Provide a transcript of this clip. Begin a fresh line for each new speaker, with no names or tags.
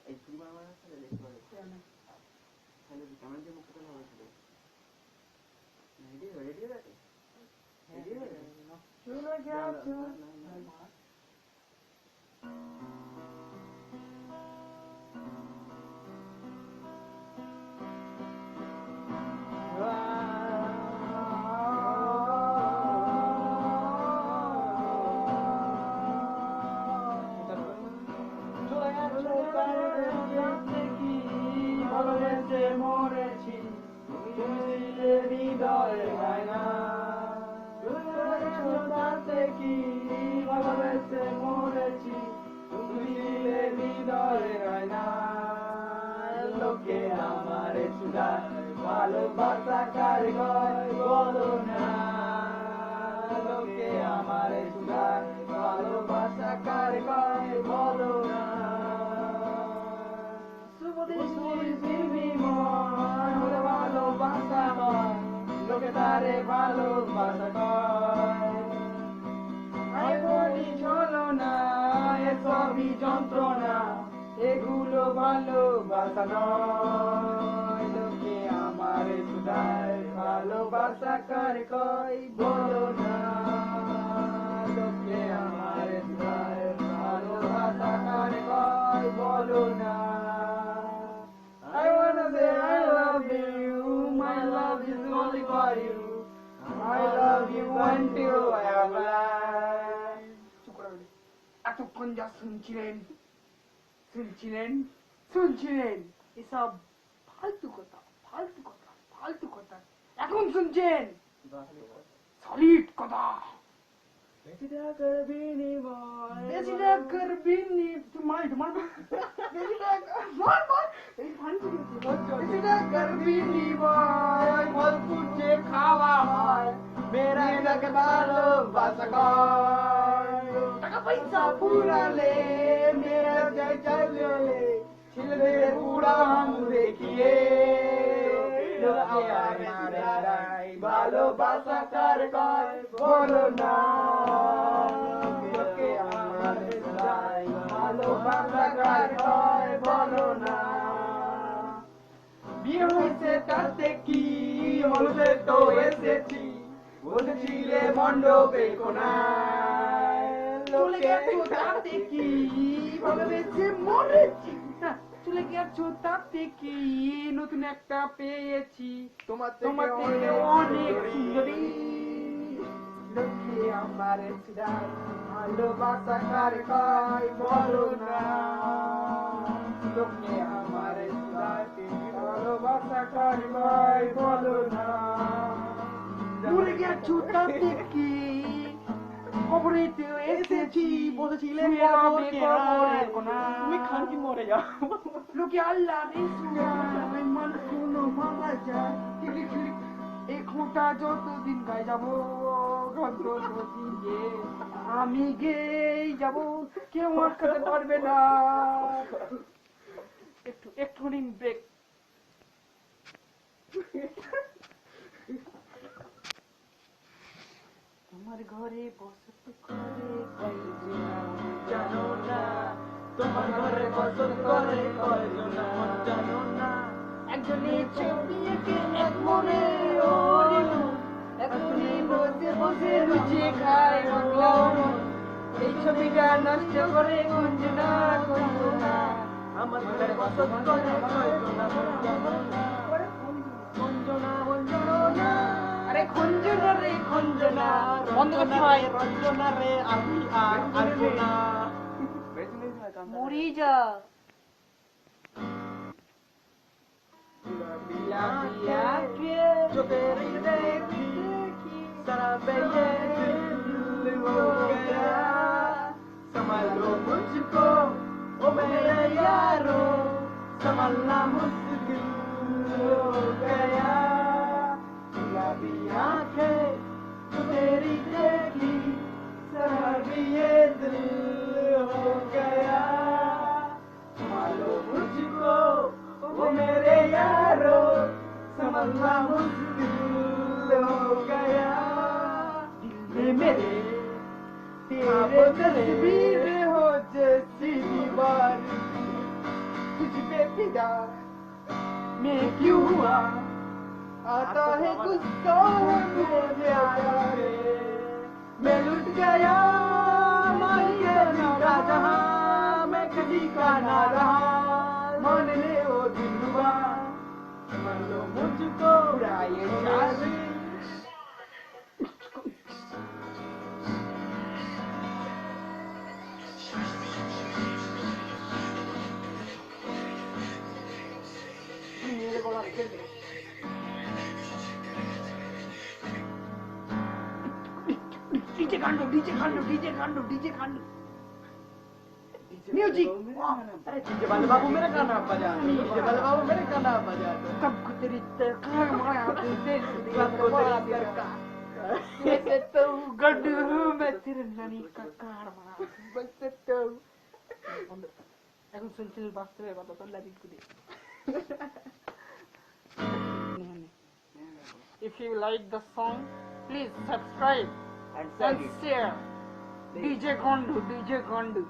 এই ছুরি মারা মারা খেলে দেখতে পারে তাহলে কেমন যে মুক্ত করা হয়েছিল রেডি হয়ে গেছে রেডি হয়ে গেছে চলে গেছে লোকে আমার ভালোবাসা কার গয় বলো না লোকে আমার ভালোবাসা কার গয় বলো না ভালোবাসা নয় লোকে তারে ভালোবাসা কয় বলি চলো না এসবই যন্ত্রণা এগুলো ভালোবাসা নয় লোকে আমার সুদায় ভালোবাসা কার কয় বলো না লোকে আমার সুদায় ভালোবাসা কার কয় বলো না I wanna say I love you my love is only for you I love you until I am alive এতক্ষণ যা শুনছিলেন এসব ফালতু কথা এখন শুনছেন সলিড কথা বেশি টাকার বিনিময় ভরপুর যে খাওয়া হয় মেরা এটাকে ভালোবাসা কয় টাকা পয়সা পুরালে মেরা যায় চাইলে ছেলেদের উড়ান দেখিয়ে ভালোবাসা কার কয় বলো না লোকে আমার ভালোবাসা কার কয় বলো না বিয়ে হয়েছে তাতে কি বলতে তো এসেছি বলেছিলে মণ্ডপে কোনায় লোকে তাতে কি বলেছে মরেছি চলে গেছো তাতে কি নতুন একটা পেয়েছি তোমার থেকে অনেক সুন্দরী লোকে আমার ভালোবাসা কার কয় বলো না লোকে আমার ভালোবাসা কার কয় বলো না ভুলে গেছো তাতে কি খবরেতে এসেছি বলেছিলে তুমি খান কি মরে যাও লোকে আল্লাহ মারা যায় এই খোঁটা যতদিন গায়ে যাবো আমি গেই যাবো কেউ আটকাতে পারবে না একটু ব্রেক তোমার ঘরে বসত করে জানো না তোমার ঘরে বসত করে জানো না একজনে ছবি এঁকে এক মনে একজনে বসে বসে লুচি খায় এই ছবিটা নষ্ট করে গুঞ্জনা করো না আমার ঘরে বসত করে গুঞ্জনা আরে খঞ্জনা রে খঞ্জনা বন্ধ করতে হয় রঞ্জনা রে আমি আর আসবো না মরি যা बिया बिया के जो तेरी देखी सारा ये दिल हो गया संभाल लो मुझको ओ मेरे यारो संभालना मुश्किल हो गया बिया बिया के जो तेरी देखी सारा ये दिल हो गया संभाल लो मुझको वो मेरे यारो समझना मुश्किल हो गया दिल में मेरे तेरे तस्वीर हो जैसी दीवार फिदा मैं क्यों हुआ आता है गुस्सा मुझे आया रे मैं लुट गया मालिक मेरा जहां मैं किसी का ना रहा मान ले वो दिन हुआ मान लो मुझको ये शादी मेरे को लग डीजे कांडो म्यूजिक अरे डीजे वाले बाबू मेरा गाना बजा डीजे वाले बाबू मेरा गाना बजा कब को तेरी कार माया तेरे को बड़ा करका मैं तो गड्ढू मैं तेरे नानी का कार मारा बस तो এখন শুনছিল বাস্তবে কথা তো লাগি কুদি If you like the song, please subscribe and share. DJ Gondu.